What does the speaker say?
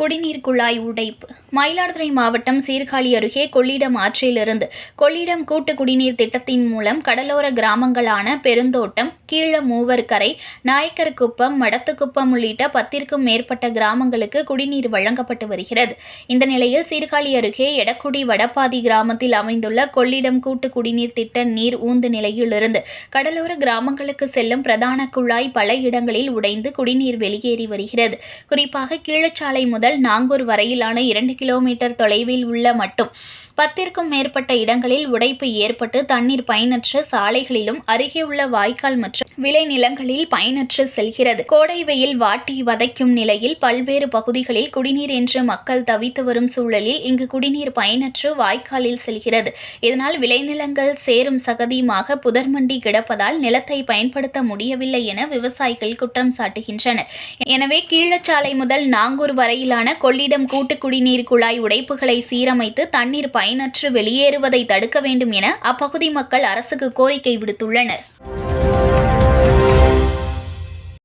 குடிநீர் குழாய் உடைப்பு. மயிலாடுதுறை மாவட்டம் சீர்காழி அருகே கொள்ளிடம் ஆற்றிலிருந்து கொள்ளிடம் கூட்டு குடிநீர் திட்டத்தின் மூலம் கடலோர கிராமங்களான பெருந்தோட்டம், கீழமூவர்கரை, நாயக்கர்குப்பம், மடத்துக்குப்பம் உள்ளிட்ட 10க்கும் மேற்பட்ட கிராமங்களுக்கு குடிநீர் வழங்கப்பட்டு வருகிறது. இந்த நிலையில் சீர்காழி அருகே எடக்குடி வடபாதி கிராமத்தில் அமைந்துள்ள கொள்ளிடம் கூட்டு குடிநீர் திட்ட நீர் ஊந்து நிலையிலிருந்து கடலோர கிராமங்களுக்கு செல்லும் பிரதான குழாய் பல இடங்களில் உடைந்து குடிநீர் வெளியேறி வருகிறது. குறிப்பாக கீழச்சாலை முதல் நாங்கூர் வரையிலான 2 கிலோமீட்டர் தொலைவில் உள்ள மட்டும் 10க்கும் மேற்பட்ட இடங்களில் உடைப்பு ஏற்பட்டு தண்ணீர் பயனற்ற சாலைகளிலும் அருகே உள்ள வாய்க்கால் மற்றும் விளைநிலங்களில் பயனற்று செல்கிறது. கோடை வெயில் வாட்டி வதைக்கும் நிலையில் பல்வேறு பகுதிகளில் குடிநீர் என்று மக்கள் தவித்து வரும் சூழலில் இங்கு குடிநீர் பயனற்று வாய்க்காலில் செல்கிறது. இதனால் விளைநிலங்கள் சேரும் சகதியுமாக புதர்மண்டி கிடப்பதால் நிலத்தை பயன்படுத்த முடியவில்லை என விவசாயிகள் குற்றம் சாட்டுகின்றனர். எனவே கீழச்சாலை முதல் நாங்கூர் வரையிலான கொள்ளிடம் கூட்டு குடிநீர் குழாய் உடைப்புகளை சீரமைத்து தண்ணீர் பயனற்று வெளியேறுவதை தடுக்க வேண்டும் என அப்பகுதி மக்கள் அரசுக்கு கோரிக்கை விடுத்துள்ளனர்.